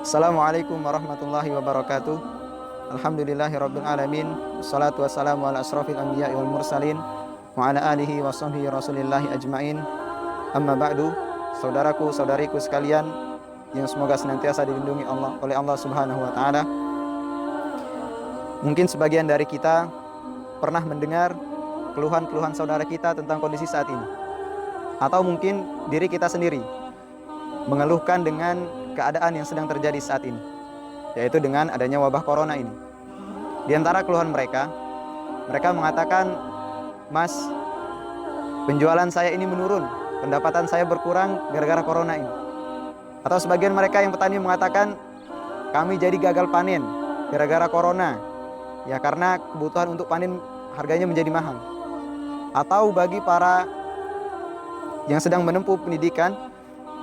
Assalamualaikum warahmatullahi wabarakatuh. Alhamdulillahirabbil alamin. Wassalatu wassalamu ala asrofil anbiya'i wal mursalin wa ala alihi wa sahbihi rasulillahi ajmain. Amma ba'du. Saudaraku, saudariku sekalian yang semoga senantiasa dilindungi oleh Allah Subhanahu wa taala. Mungkin sebagian dari kita pernah mendengar keluhan-keluhan saudara kita tentang kondisi saat ini. Atau mungkin diri kita sendiri mengeluhkan dengan keadaan yang sedang terjadi saat ini, yaitu dengan adanya wabah corona ini. Di antara keluhan mereka mengatakan, "Mas, penjualan saya ini menurun, pendapatan saya berkurang gara-gara corona ini." Atau sebagian mereka yang petani mengatakan, "Kami jadi gagal panen gara-gara corona." Ya, karena kebutuhan untuk panen harganya menjadi mahal. Atau bagi para yang sedang menempuh pendidikan,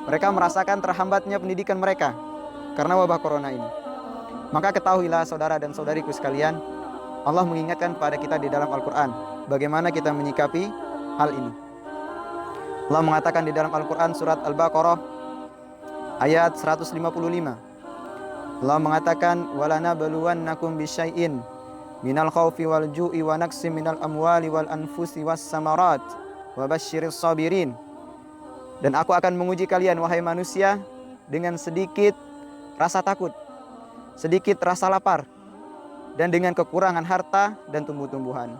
mereka merasakan terhambatnya pendidikan mereka karena wabah corona ini. Maka ketahuilah saudara dan saudariku sekalian, Allah mengingatkan kepada kita di dalam Al-Quran bagaimana kita menyikapi hal ini. Allah mengatakan di dalam Al-Quran surat Al-Baqarah ayat 155. Allah mengatakan, "Walanabluwannakum bisyai'in minal khaufi wal ju'i wa naqsim minal amwali wal anfusi was samarat wa basyiris sabirin." Dan aku akan menguji kalian, wahai manusia, dengan sedikit rasa takut, sedikit rasa lapar, dan dengan kekurangan harta dan tumbuh-tumbuhan.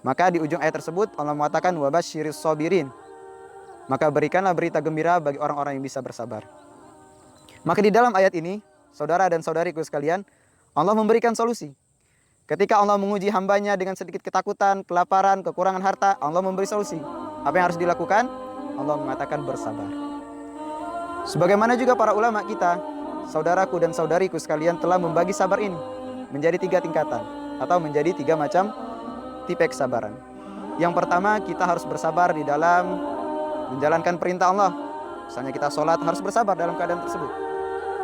Maka di ujung ayat tersebut Allah mengatakan wabasyiris sabirin. Maka berikanlah berita gembira bagi orang-orang yang bisa bersabar. Maka di dalam ayat ini, saudara dan saudariku sekalian, Allah memberikan solusi. Ketika Allah menguji hambanya dengan sedikit ketakutan, kelaparan, kekurangan harta, Allah memberi solusi. Apa yang harus dilakukan? Allah mengatakan bersabar. Sebagaimana juga para ulama kita, saudaraku dan saudariku sekalian, telah membagi sabar ini menjadi 3 tingkatan atau menjadi 3 macam tipe kesabaran. Yang pertama, kita harus bersabar di dalam menjalankan perintah Allah. Misalnya kita sholat, harus bersabar dalam keadaan tersebut.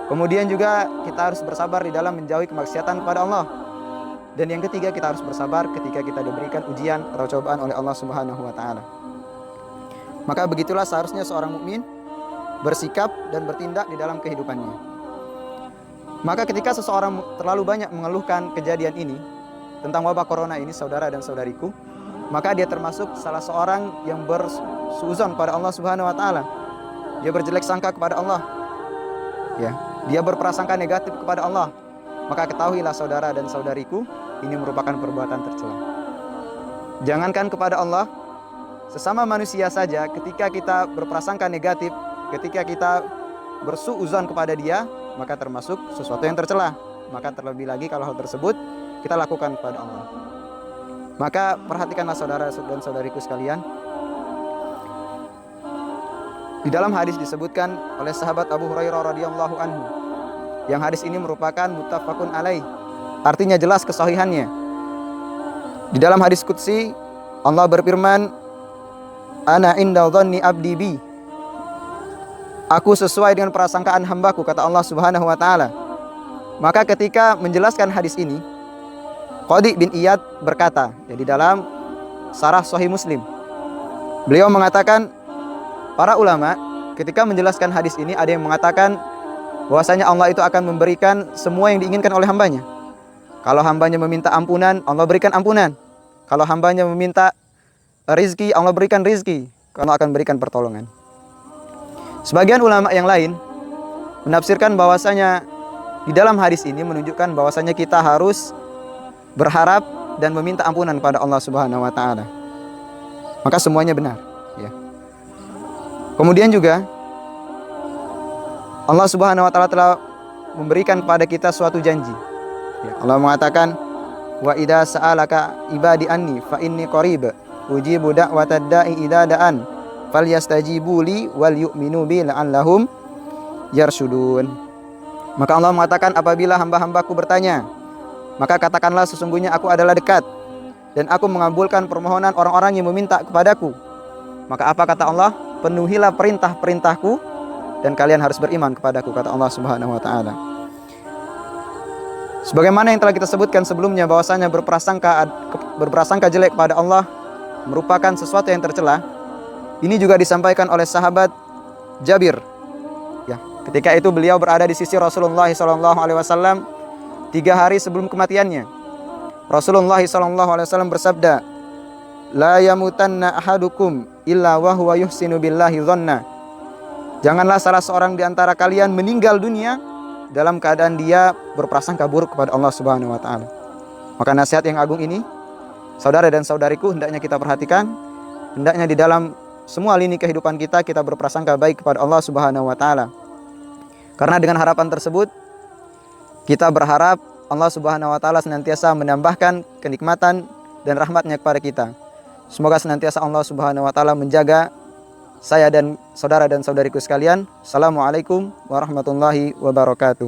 Kemudian juga kita harus bersabar di dalam menjauhi kemaksiatan kepada Allah. Dan yang ketiga, kita harus bersabar ketika kita diberikan ujian atau cobaan oleh Allah Subhanahu wa taala. Maka begitulah seharusnya seorang mukmin bersikap dan bertindak di dalam kehidupannya. Maka ketika seseorang terlalu banyak mengeluhkan kejadian ini tentang wabah corona ini, saudara dan saudariku, maka dia termasuk salah seorang yang bersuuzon pada Allah Subhanahu wa taala. Dia berjelek sangka kepada Allah. Ya, dia berprasangka negatif kepada Allah. Maka ketahuilah saudara dan saudariku, ini merupakan perbuatan tercela. Jangankan kepada Allah, sesama manusia saja, ketika kita berprasangka negatif, ketika kita bersuuzon kepada dia, maka termasuk sesuatu yang tercela. Maka terlebih lagi kalau hal tersebut kita lakukan kepada Allah. Maka perhatikanlah saudara dan saudariku sekalian. Di dalam hadis disebutkan oleh sahabat Abu Hurairah radhiyallahu anhu, yang hadis ini merupakan muttafaqun alaih, artinya jelas kesahihannya. Di dalam hadis qudsi Allah berfirman, "Ana inda dhanni abdi bi." Aku sesuai dengan prasangkaan hambaku, kata Allah Subhanahu wa taala. Maka ketika menjelaskan hadis ini, Qadi bin Iyad berkata, di dalam Syarah Sahih Muslim, beliau mengatakan, para ulama ketika menjelaskan hadis ini ada yang mengatakan bahwasanya Allah itu akan memberikan semua yang diinginkan oleh hambanya. Kalau hambanya meminta ampunan, Allah berikan ampunan. Kalau hambanya meminta rizki, Allah berikan rizki. Allah akan berikan pertolongan. Sebagian ulama yang lain menafsirkan bahwasanya di dalam hadis ini menunjukkan bahwasanya kita harus berharap dan meminta ampunan pada Allah Subhanahu wa taala. Maka semuanya benar, ya. Kemudian juga Allah Subhanahu wa taala telah memberikan kepada kita suatu janji. Ya, Allah mengatakan, "Wa idza sa'alaka ibadi anni fa inni qarib ujibu da'watad da'i idza da'an falyastajibu li wal yu'minu bi la'allahum yarshudun." Maka Allah mengatakan, apabila hamba-hambaku bertanya, maka katakanlah sesungguhnya aku adalah dekat dan aku mengabulkan permohonan orang-orang yang meminta kepadaku. Maka apa kata Allah? Penuhilah perintah-perintahku dan kalian harus beriman kepadaku, kata Allah Subhanahu wa taala. Sebagaimana yang telah kita sebutkan sebelumnya bahwasanya berprasangka jelek kepada Allah merupakan sesuatu yang tercela. Ini juga disampaikan oleh sahabat Jabir, ya, Ketika itu beliau berada di sisi Rasulullah SAW 3 hari sebelum kematiannya. Rasulullah SAW bersabda, "La yamutanna ahadukum illa wa huwa yuhsinu billahi dhanna." Janganlah salah seorang di antara kalian meninggal dunia dalam keadaan dia berprasangka buruk kepada Allah Subhanahu wa taala. Maka nasihat yang agung ini, saudara dan saudariku, hendaknya kita perhatikan. Hendaknya di dalam semua lini kehidupan kita, kita berprasangka baik kepada Allah Subhanahu wa taala. Karena dengan harapan tersebut, kita berharap Allah Subhanahu wa taala senantiasa menambahkan kenikmatan dan rahmatnya kepada kita. Semoga senantiasa Allah Subhanahu wa taala menjaga saya dan saudara dan saudariku sekalian. Assalamualaikum warahmatullahi wabarakatuh.